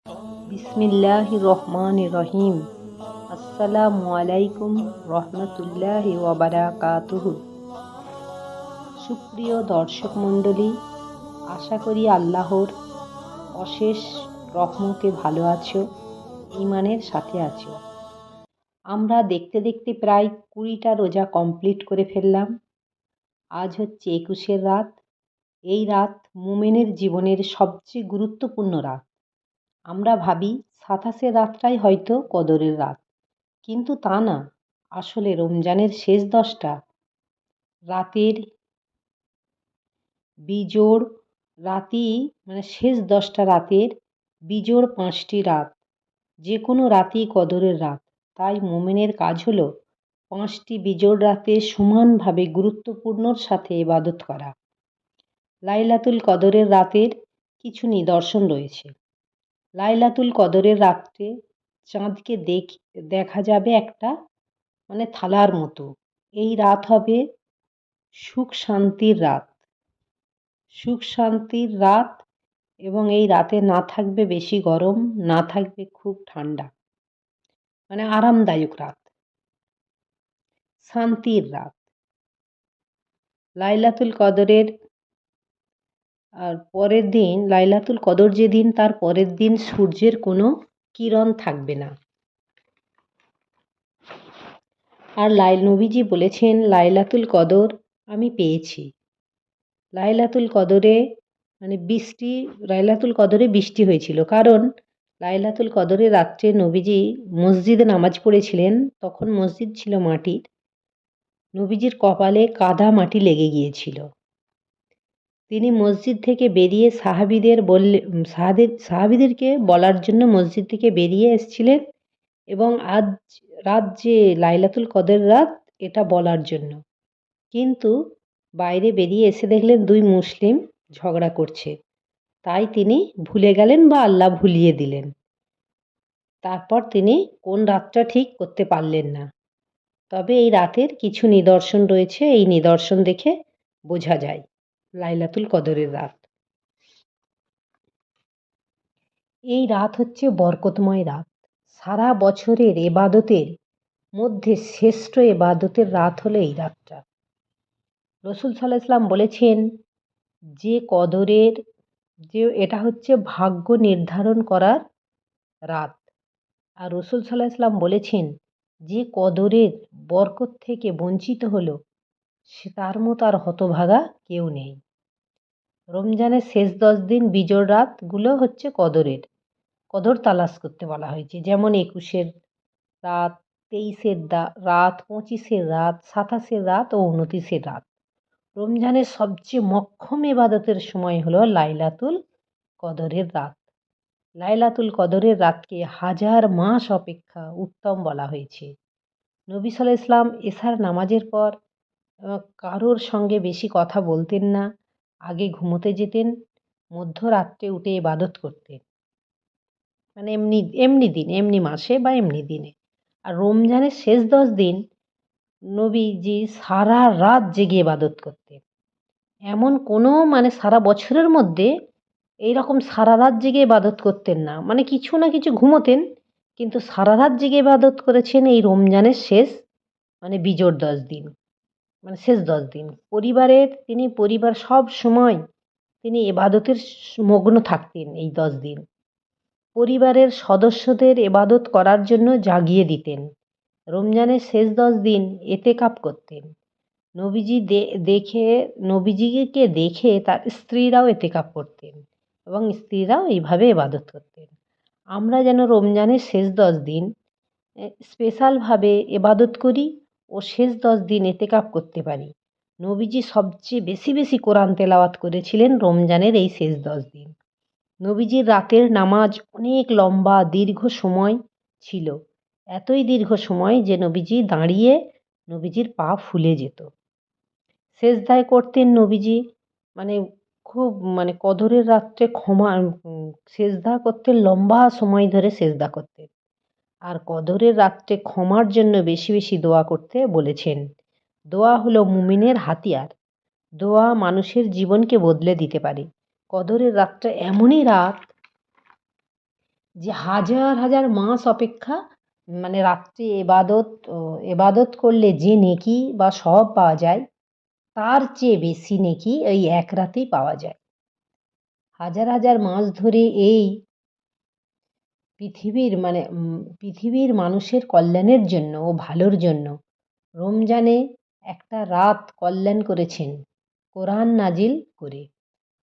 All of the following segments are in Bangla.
বিসমিল্লাহির রহমানির রহিম। আসসালামু আলাইকুম রহমতুল্লাহি ওয়া বারাকাতুহু। সুপ্রিয় দর্শক মণ্ডলী, আশা করি আল্লাহর অশেষ রহমতে ভালো আছো, ঈমানের সাথে আছো। আমরা দেখতে দেখতে প্রায় 20টা রোজা কমপ্লিট করে ফেললাম। আজ হচ্ছে 21 রাত। এই রাত মুমিনের জীবনের সবচেয়ে গুরুত্বপূর্ণ রাত। আমরা ভাবি 27 রাতটাই হয়তো কদরের রাত, কিন্তু তা না। আসলে রমজানের শেষ 10টা রাতের বিজোড় রাতই, শেষ 10টা রাতের বিজোড় 5টি রাত, যে কোনো রাতই কদরের রাত। তাই মুমিনের কাজ হলো 5টি বিজোড় রাতে সমানভাবে গুরুত্বপূর্ণর সাথে ইবাদত করা। লাইলাতুল কদরের রাতের কিছু নিদর্শন রয়েছে। লাইলাতুল কদরের রাত্রে চাঁদকে দেখা যাবে একটা থালার মতো। এই রাত হবে সুখ শান্তির রাত। সুখ শান্তির রাত, এবং এই রাতে না থাকবে বেশি গরম, না থাকবে খুব ঠান্ডা, আরামদায়ক রাত, শান্তির রাত। লাইলাতুল কদরের লাইলাতুল কদর যেদিন, তার পরের দিন সূর্যের কোনো কিরণ থাকবে না। আর নবীজি বলেছেন, লাইলাতুল কদর আমি পেয়েছি। লাইলাতুল কদরে লাইলাতুল কদরে বৃষ্টি হয়েছিল, কারণ লাইলাতুল কদরের রাত্রে নবীজি মসজিদে নামাজ পড়েছিলেন। তখন মসজিদ ছিল মাটির। নবীজির কপালে কাদা মাটি লেগে গিয়েছিল। তিনি মসজিদ থেকে বেরিয়ে সাহাবীদেরকে বলার জন্য মসজিদ থেকে বেরিয়ে এসেছিলেন, এবং আজ রাত যে লাইলাতুল কদর রাত, এটা বলার জন্য। কিন্তু বাইরে বেরিয়ে এসে দেখলেন 2 মুসলিম ঝগড়া করছে। তাই তিনি ভুলে গেলেন, বা আল্লাহ ভুলিয়ে দিলেন। তারপর তিনি কোন রাতটা ঠিক করতে পারলেন না। তবে এই রাতের কিছু নিদর্শন রয়েছে, এই নিদর্শন দেখে বোঝা যায় লাইলাতুল কদরের রাত। এই রাত হচ্ছে বরকতময় রাত। সারা বছরের এবাদতের মধ্যে শ্রেষ্ঠ এবাদতের রাত হলো এই রাতটা। রাসূল সাল্লাল্লাহু আলাইহি ওয়াসাল্লাম বলেছেন যে এটা হচ্ছে ভাগ্য নির্ধারণ করার রাত। আর রাসূল সাল্লাল্লাহু আলাইহি ওয়াসাল্লাম বলেছেন, যে কদরের বরকত থেকে বঞ্চিত হলো, তার মতো আর হতভাগা কেউ নেই। রমজানের শেষ 10 দিন বিজোড় রাতগুলো হচ্ছে কদর তালাশ করতে বলা হয়েছে। যেমন 21 রাত, 23 রাত, 25 রাত, 27 রাত ও 29 রাত। রমজানের সবচেয়ে মক্ষম ইবাদতের সময় হলো লাইলাতুল কদরের রাত। লাইলাতুল কদরের রাতকে হাজার মাস অপেক্ষা উত্তম বলা হয়েছে। নবী সাল্লাল্লাহু আলাইহি ওয়াসাল্লাম এশার নামাজের পর কারোর সঙ্গে বেশি কথা বলতেন না। আগে ঘুমোতে যেতেন, মধ্যরাত্রে উঠে ইবাদত করতেন। এমনি মাসে বা এমনি দিনে। আর রমজানের শেষ 10 দিন নবীজি সারা রাত জেগে ইবাদত করতেন। এমন কোনো সারা বছরের মধ্যে এইরকম সারা রাত জেগে ইবাদত করতেন না। কিছু না কিছু ঘুমোতেন, কিন্তু সারা রাত জেগে ইবাদত করেছেন এই রমজানের শেষ বিজোড় 10 দিন, শেষ 10 দিন। পরিবার সব সময় তিনি ইবাদতের মগ্ন থাকতেন। এই 10 দিন পরিবারের সদস্যদের ইবাদত করার জন্য জাগিয়ে দিতেন। রমজানের শেষ 10 দিন এতেকাফ করতেন। নবীজিকে দেখে তার স্ত্রীরাও এতেকাফ করতেন, এবং স্ত্রীরাও এইভাবে ইবাদত করতেন। আমরা যেন রমজানের শেষ 10 দিন স্পেশালভাবে ইবাদত করি ও শেষ 10 দিন এতেকাফ করতে পারি। নবীজি সবচেয়ে বেশি কোরআন তেলাওয়াত করেছিলেন রমজানের এই শেষ 10 দিন। নবীজির রাতের নামাজ অনেক লম্বা দীর্ঘ সময় ছিল। এতই দীর্ঘ সময় যে নবীজি দাঁড়িয়ে নবীজির পা ফুলে যেত। সেজদায় করতেন নবীজি, খুব কদরের রাত্রে সেজদা করতেন, লম্বা সময় ধরে সেজদা করতেন। আর কদরের রাত্রে ক্ষমার জন্য বেশি দোয়া করতে বলেছেন। দোয়া হলো মুমিনের হাতিয়ার। দোয়া মানুষের জীবনকে বদলে দিতে পারে। কদরের রাতটা এমনই রাত যে হাজার হাজার মাস অপেক্ষা মানে রাত্রে এবাদত করলে যে নেকি বা সওয়াব পাওয়া যায়, তার চেয়ে বেশি নেকি ওই এক রাতেই পাওয়া যায়। হাজার হাজার মাস ধরে এই পৃথিবীর মানুষের কল্যাণের জন্য ও ভালোর জন্য রমজানে একটা রাত কল্যাণ করেছেন কোরআন নাজিল করে।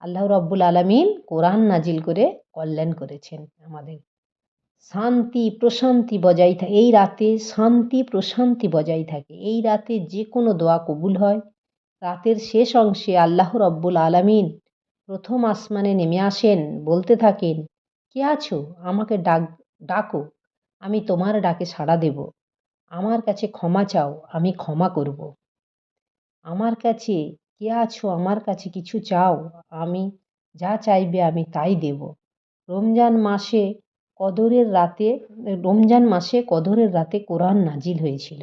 আল্লাহ রাব্বুল আলামিন কোরআন নাজিল করে কল্যাণ করেছেন আমাদের। শান্তি প্রশান্তি বজায় থাকে এই রাতে, শান্তি প্রশান্তি বজায় থাকে। এই রাতে যে কোনো দোয়া কবুল হয়। রাতের শেষ অংশে আল্লাহ রাব্বুল আলামিন প্রথম আসমানে নেমে আসেন, বলতে থাকেন, কে আছো? আমাকে ডাকো, আমি তোমার ডাকে সাড়া দেব। আমার কাছে ক্ষমা চাও, আমি ক্ষমা করব। আমার কাছে কে আছো? আমার কাছে কিছু চাও, আমি যা চাইবে আমি তাই দেব। রমজান মাসে রমজান মাসে কদরের রাতে কোরআন নাজিল হয়েছিল।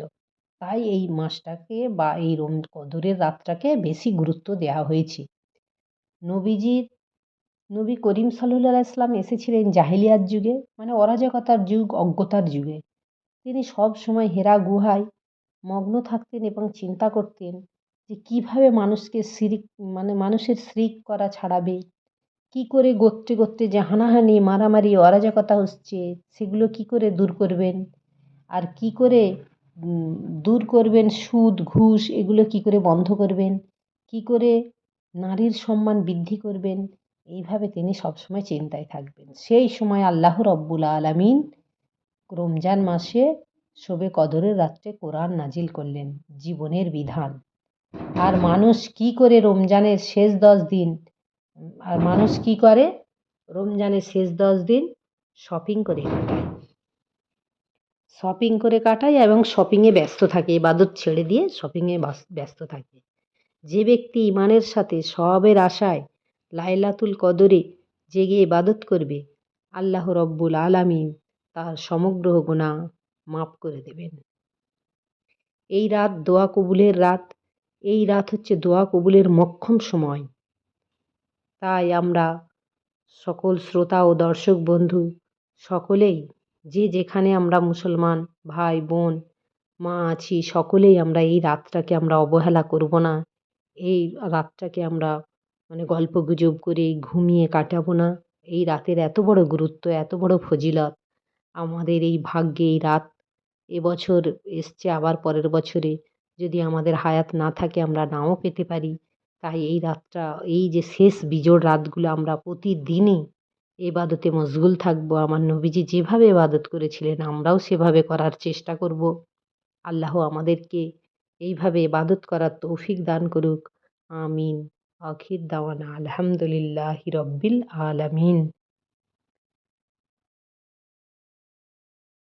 তাই এই মাসটাকে বা এই কদরের রাতটাকে বেশি গুরুত্ব দেওয়া হয়েছে। নবীজির নবী করিম সাল্লাল্লাহু আলাইহি সাল্লাম এসেছিলেন জাহেলিয়াত যুগে, মানে অরাজকতার যুগ, অজ্ঞতার যুগে। তিনি সব সময় হেরা গুহায় মগ্ন থাকতেন এবং চিন্তা করতেন যে কীভাবে মানুষের শিরক করা ছাড়াবে, কী করে গোত্রে গোত্রে যে হানাহানি মারামারি অরাজকতা হচ্ছে সেগুলো কী করে দূর করবেন, আর কী করে উম, দূর করবেন সুদ ঘুষ এগুলো কী করে বন্ধ করবেন, কী করে নারীর সম্মান বৃদ্ধি করবেন, এইভাবে তিনি সবসময় চিন্তায় থাকবেন। সেই সময় আল্লাহ রব্বুল আলামিন রমজান মাসে শবে কদরের রাত্রে কোরআন নাজিল করলেন জীবনের বিধান। আর মানুষ কি করে রমজানের শেষ 10 দিন আর মানুষ কি করে রমজানের শেষ 10 দিন শপিং করে কাটায়, এবং শপিংয়ে ব্যস্ত থাকে, ইবাদত ছেড়ে দিয়ে শপিংয়ে ব্যস্ত থাকে। যে ব্যক্তি ইমানের সাথে সওয়াবের আশায় লাইলাতুল কদরে জেগে ইবাদত করবে, আল্লাহ রব্বুল আলামিন তার সমগ্র গুনাহ মাফ করে দেবেন। এই রাত দোয়া কবুলের রাত। এই রাত হচ্ছে দোয়া কবুলের মোক্ষম সময়। তাই আমরা সকল শ্রোতা ও দর্শক বন্ধু সকলেই যে যেখানে আমরা মুসলমান ভাই বোন মা আছি, সকলেই আমরা এই রাতটাকে আমরা অবহেলা করব না। এই রাতটাকে আমরা গল্পগুজব করে ঘুমিয়ে কাটাবো না। এই রাতের এত বড় গুরুত্ব, এত বড় ফজিলত, আমাদের এই ভাগ্যে এই রাত এবছর এসছে, আবার পরের বছরে যদি আমাদের হায়াত না থাকে আমরা নাও পেতে পারি। তাই এই রাতটা, এই যে শেষ বিজোড় রাতগুলো আমরা প্রতিদিনই এবাদতে মশগুল থাকবো। আমার নবীজি যেভাবে ইবাদত করেছিলেন আমরাও সেভাবে করার চেষ্টা করব। আল্লাহ আমাদেরকে এইভাবে ইবাদত করার তৌফিক দান করুক। আমিন। আখির দাওয়ানা আলহামদুলিল্লাহি রব্বিল আলামিন।